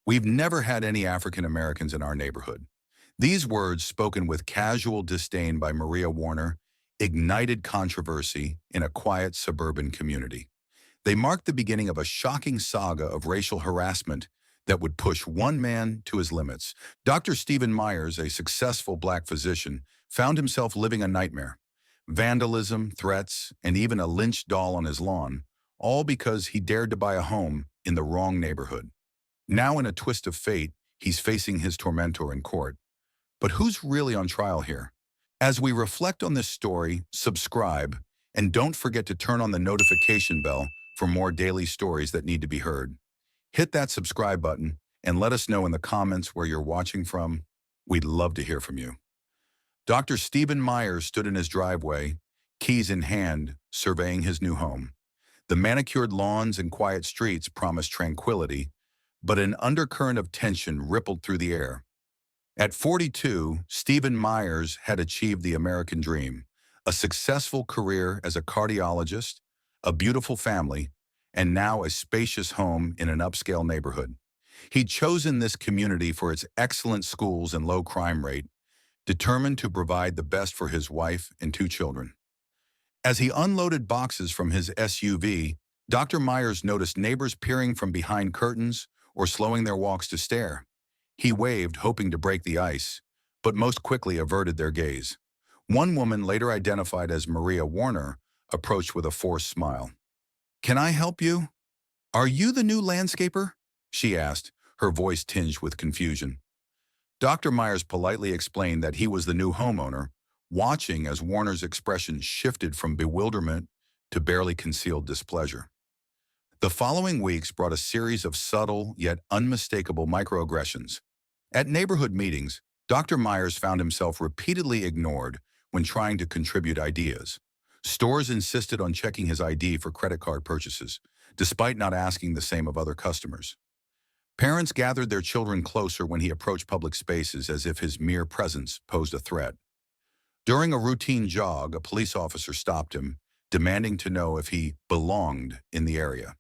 We've never had any African Americans in our neighborhood. These words, spoken with casual disdain by Maria Warner, ignited controversy in a quiet suburban community. They marked the beginning of a shocking saga of racial harassment that would push one man to his limits. Dr. Stephen Myers, a successful black physician, found himself living a nightmare. Vandalism, threats, and even a lynched doll on his lawn, all because he dared to buy a home in the wrong neighborhood. Now, in a twist of fate, he's facing his tormentor in court. But who's really on trial here? As we reflect on this story, subscribe, and don't forget to turn on the notification bell for more daily stories that need to be heard. Hit that subscribe button and let us know in the comments where you're watching from. We'd love to hear from you. Dr. Stephen Myers stood in his driveway, keys in hand, surveying his new home. The manicured lawns and quiet streets promised tranquility, but an undercurrent of tension rippled through the air. At 42, Stephen Myers had achieved the American dream, a successful career as a cardiologist, a beautiful family, and now a spacious home in an upscale neighborhood. He'd chosen this community for its excellent schools and low crime rate, determined to provide the best for his wife and two children. As he unloaded boxes from his SUV, Dr. Myers noticed neighbors peering from behind curtains or slowing their walks to stare. He waved, hoping to break the ice, but most quickly averted their gaze. One woman, later identified as Maria Warner, approached with a forced smile. "Can I help you? Are you the new landscaper?" she asked, her voice tinged with confusion. Dr. Myers politely explained that he was the new homeowner, watching as Warner's expression shifted from bewilderment to barely concealed displeasure. The following weeks brought a series of subtle yet unmistakable microaggressions. At neighborhood meetings, Dr. Myers found himself repeatedly ignored when trying to contribute ideas. Stores insisted on checking his ID for credit card purchases, despite not asking the same of other customers. Parents gathered their children closer when he approached public spaces as if his mere presence posed a threat. During a routine jog, a police officer stopped him, demanding to know if he belonged in the area.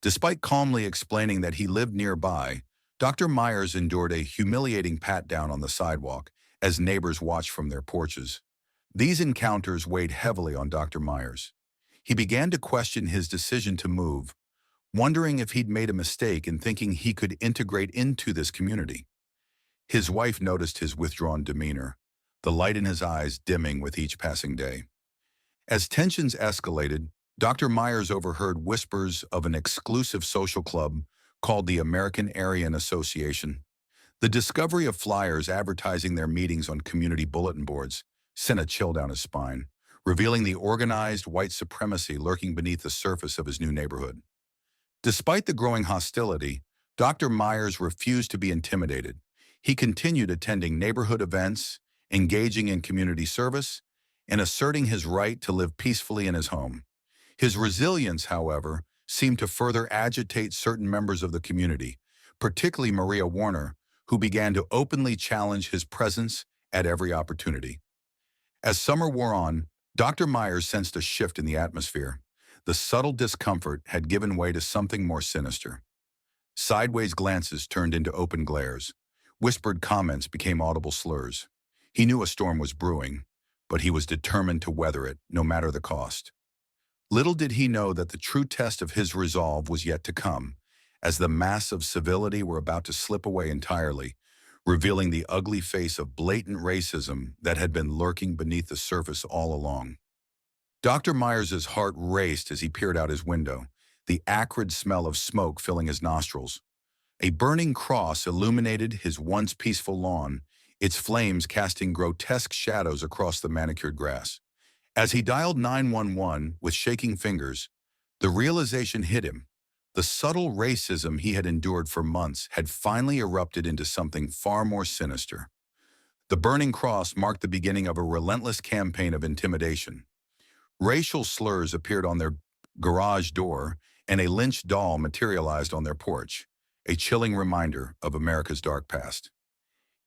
Despite calmly explaining that he lived nearby, Dr. Myers endured a humiliating pat-down on the sidewalk as neighbors watched from their porches. These encounters weighed heavily on Dr. Myers. He began to question his decision to move, wondering if he'd made a mistake in thinking he could integrate into this community. His wife noticed his withdrawn demeanor, the light in his eyes dimming with each passing day. As tensions escalated, Dr. Myers overheard whispers of an exclusive social club called the American Aryan Association. The discovery of flyers advertising their meetings on community bulletin boards sent a chill down his spine, revealing the organized white supremacy lurking beneath the surface of his new neighborhood. Despite the growing hostility, Dr. Myers refused to be intimidated. He continued attending neighborhood events, engaging in community service, and asserting his right to live peacefully in his home. His resilience, however, seemed to further agitate certain members of the community, particularly Maria Warner, who began to openly challenge his presence at every opportunity. As summer wore on, Dr. Myers sensed a shift in the atmosphere. The subtle discomfort had given way to something more sinister. Sideways glances turned into open glares. Whispered comments became audible slurs. He knew a storm was brewing, but he was determined to weather it, no matter the cost. Little did he know that the true test of his resolve was yet to come, as the masks of civility were about to slip away entirely, revealing the ugly face of blatant racism that had been lurking beneath the surface all along. Dr. Myers's heart raced as he peered out his window, the acrid smell of smoke filling his nostrils. A burning cross illuminated his once peaceful lawn, its flames casting grotesque shadows across the manicured grass. As he dialed 911 with shaking fingers, the realization hit him. The subtle racism he had endured for months had finally erupted into something far more sinister. The burning cross marked the beginning of a relentless campaign of intimidation. Racial slurs appeared on their garage door, and a lynched doll materialized on their porch, a chilling reminder of America's dark past.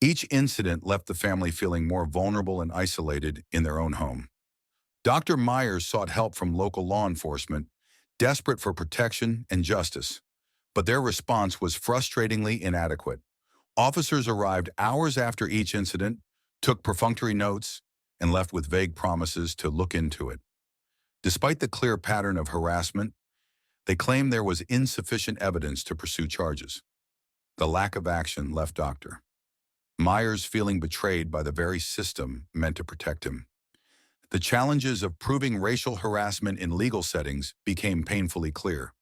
Each incident left the family feeling more vulnerable and isolated in their own home. Dr. Myers sought help from local law enforcement, desperate for protection and justice. but their response was frustratingly inadequate. Officers arrived hours after each incident, took perfunctory notes, and left with vague promises to look into it. Despite the clear pattern of harassment, they claimed there was insufficient evidence to pursue charges. The lack of action left Dr. Myers feeling betrayed by the very system meant to protect him. The challenges of proving racial harassment in legal settings became painfully clear.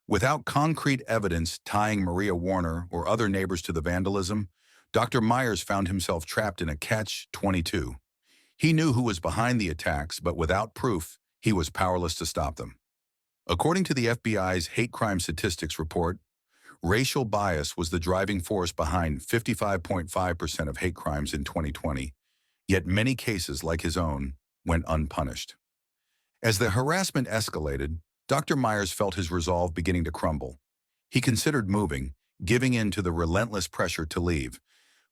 Without concrete evidence tying Maria Warner or other neighbors to the vandalism, Dr. Myers found himself trapped in a catch-22. He knew who was behind the attacks, but without proof, he was powerless to stop them. According to the FBI's hate crime statistics report, racial bias was the driving force behind 55.5% of hate crimes in 2020, yet many cases like his own went unpunished. As the harassment escalated, Dr. Myers felt his resolve beginning to crumble. He considered moving, giving in to the relentless pressure to leave,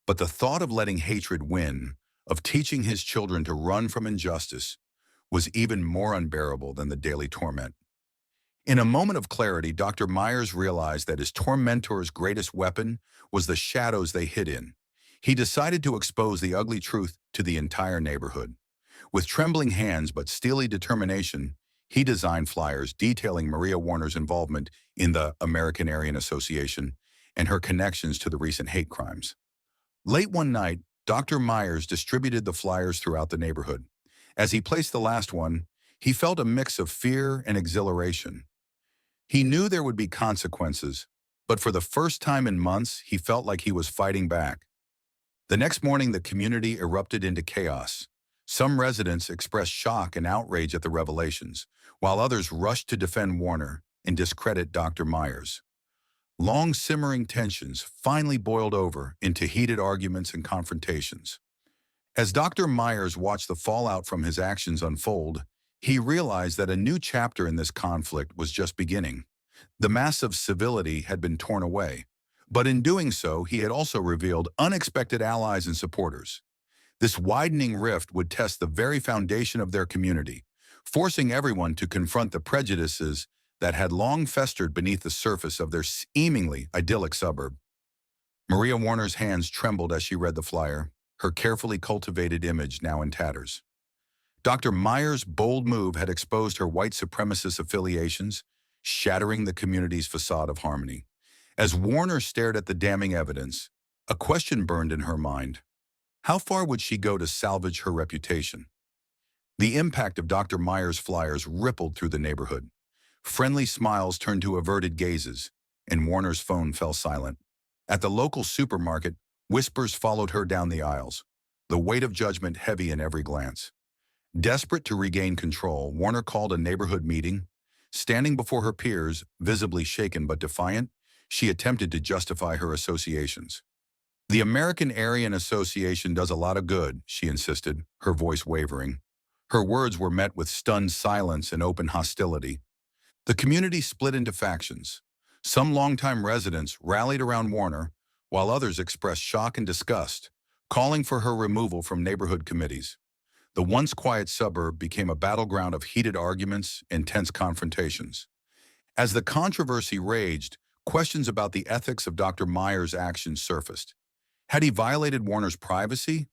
but the thought of letting hatred win, of teaching his children to run from injustice, was even more unbearable than the daily torment. In a moment of clarity, Dr. Myers realized that his tormentors' greatest weapon was the shadows they hid in. He decided to expose the ugly truth to the entire neighborhood. With trembling hands but steely determination, he designed flyers detailing Maria Warner's involvement in the American Aryan Association and her connections to the recent hate crimes. Late one night, Dr. Myers distributed the flyers throughout the neighborhood. As he placed the last one, he felt a mix of fear and exhilaration. He knew there would be consequences, but for the first time in months, he felt like he was fighting back. The next morning, the community erupted into chaos. Some residents expressed shock and outrage at the revelations, while others rushed to defend Warner and discredit Dr. Myers. Long simmering tensions finally boiled over into heated arguments and confrontations. As Dr. Myers watched the fallout from his actions unfold, he realized that a new chapter in this conflict was just beginning. The mask of civility had been torn away, but in doing so, he had also revealed unexpected allies and supporters. This widening rift would test the very foundation of their community, forcing everyone to confront the prejudices that had long festered beneath the surface of their seemingly idyllic suburb. Maria Warner's hands trembled as she read the flyer, her carefully cultivated image now in tatters. Dr. Myers' bold move had exposed her white supremacist affiliations, shattering the community's facade of harmony. As Warner stared at the damning evidence, a question burned in her mind. How far would she go to salvage her reputation? The impact of Dr. Myers' flyers rippled through the neighborhood. Friendly smiles turned to averted gazes, and Warner's phone fell silent. At the local supermarket, whispers followed her down the aisles, the weight of judgment heavy in every glance. Desperate to regain control, Warner called a neighborhood meeting. Standing before her peers, visibly shaken but defiant, she attempted to justify her associations. "The American Aryan Association does a lot of good," she insisted, her voice wavering. Her words were met with stunned silence and open hostility. The community split into factions. Some longtime residents rallied around Warner, while others expressed shock and disgust, calling for her removal from neighborhood committees. The once quiet suburb became a battleground of heated arguments and tense confrontations. As the controversy raged, questions about the ethics of Dr. Myers' actions surfaced. Had he violated Warner's privacy,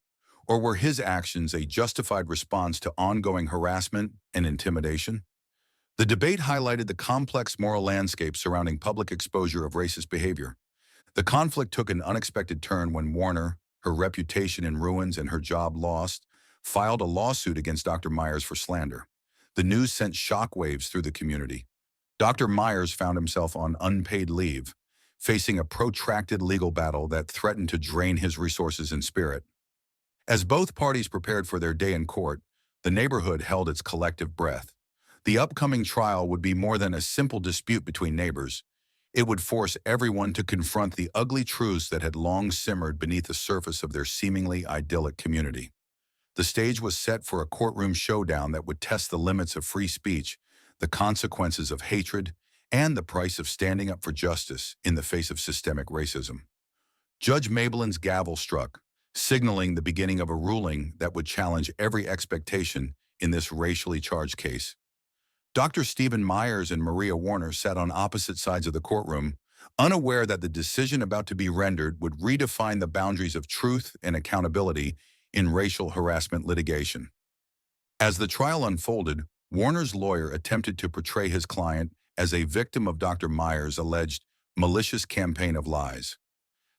or were his actions a justified response to ongoing harassment and intimidation? The debate highlighted the complex moral landscape surrounding public exposure of racist behavior. The conflict took an unexpected turn when Warner, her reputation in ruins and her job lost, filed a lawsuit against Dr. Myers for slander. The news sent shockwaves through the community. Dr. Myers found himself on unpaid leave, facing a protracted legal battle that threatened to drain his resources and spirit. As both parties prepared for their day in court, the neighborhood held its collective breath. The upcoming trial would be more than a simple dispute between neighbors. It would force everyone to confront the ugly truths that had long simmered beneath the surface of their seemingly idyllic community. The stage was set for a courtroom showdown that would test the limits of free speech, the consequences of hatred, and the price of standing up for justice in the face of systemic racism. Judge Mabelin's gavel struck, signaling the beginning of a ruling that would challenge every expectation in this racially charged case. Dr. Stephen Myers and Maria Warner sat on opposite sides of the courtroom, unaware that the decision about to be rendered would redefine the boundaries of truth and accountability in racial harassment litigation. As the trial unfolded, Warner's lawyer attempted to portray his client as a victim of Dr. Myers' alleged malicious campaign of lies.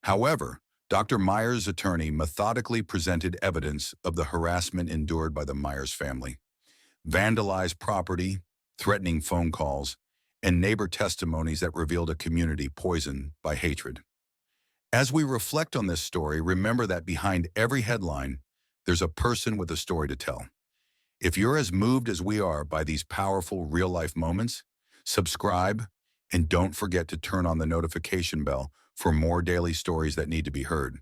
However, Dr. Myers' attorney methodically presented evidence of the harassment endured by the Myers family, vandalized property, threatening phone calls, and neighbor testimonies that revealed a community poisoned by hatred. As we reflect on this story, remember that behind every headline, there's a person with a story to tell. If you're as moved as we are by these powerful real-life moments, subscribe and don't forget to turn on the notification bell for more daily stories that need to be heard.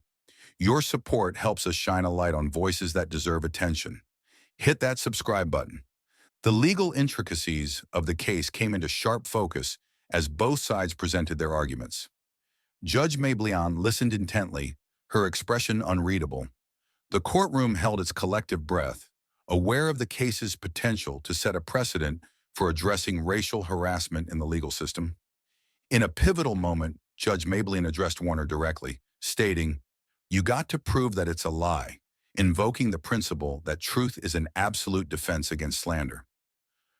Your support helps us shine a light on voices that deserve attention. Hit that subscribe button. The legal intricacies of the case came into sharp focus as both sides presented their arguments. Judge Mablian listened intently, her expression unreadable. The courtroom held its collective breath, aware of the case's potential to set a precedent for addressing racial harassment in the legal system. In a pivotal moment, Judge Mablian addressed Warner directly, stating, "You got to prove that it's a lie," invoking the principle that truth is an absolute defense against slander.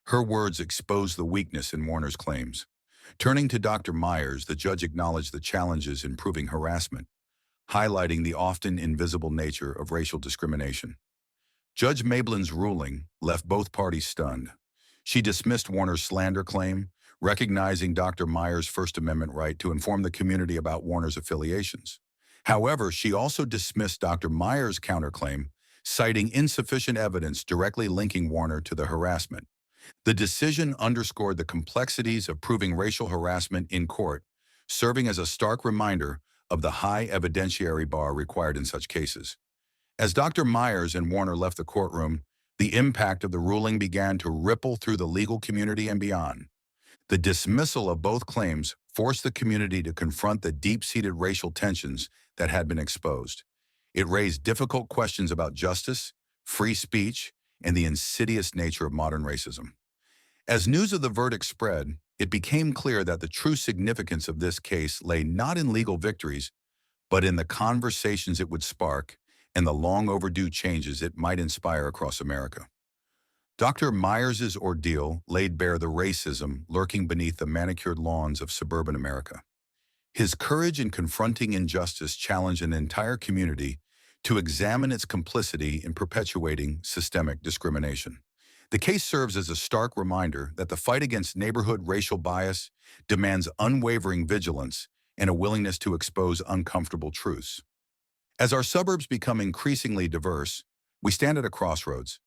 Her words exposed the weakness in Warner's claims. Turning to Dr. Myers, the judge acknowledged the challenges in proving harassment, highlighting the often invisible nature of racial discrimination. Judge Mablian's ruling left both parties stunned. She dismissed Warner's slander claim, recognizing Dr. Myers' First Amendment right to inform the community about Warner's affiliations. However, she also dismissed Dr. Myers' counterclaim, citing insufficient evidence directly linking Warner to the harassment. The decision underscored the complexities of proving racial harassment in court, serving as a stark reminder of the high evidentiary bar required in such cases. As Dr. Myers and Warner left the courtroom, the impact of the ruling began to ripple through the legal community and beyond. The dismissal of both claims forced the community to confront the deep-seated racial tensions that had been exposed. It raised difficult questions about justice, free speech, and the insidious nature of modern racism. As news of the verdict spread, it became clear that the true significance of this case lay not in legal victories, but in the conversations it would spark and the long overdue changes it might inspire across America. Dr. Myers' ordeal laid bare the racism lurking beneath the manicured lawns of suburban America. His courage in confronting injustice challenged an entire community to examine its complicity in perpetuating systemic discrimination. The case serves as a stark reminder that the fight against neighborhood racial bias demands unwavering vigilance and a willingness to expose uncomfortable truths. As our suburbs become increasingly diverse, we stand at a crossroads.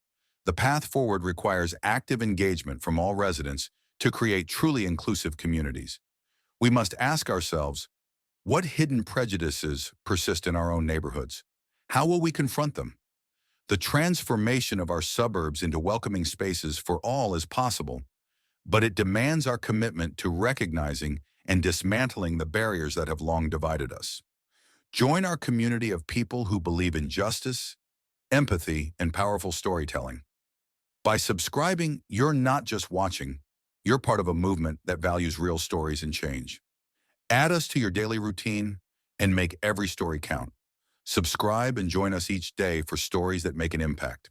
The path forward requires active engagement from all residents to create truly inclusive communities. We must ask ourselves, what hidden prejudices persist in our own neighborhoods? How will we confront them? The transformation of our suburbs into welcoming spaces for all is possible, but it demands our commitment to recognizing and dismantling the barriers that have long divided us. Join our community of people who believe in justice, empathy, and powerful storytelling. By subscribing, you're not just watching, you're part of a movement that values real stories and change. Add us to your daily routine and make every story count. Subscribe and join us each day for stories that make an impact.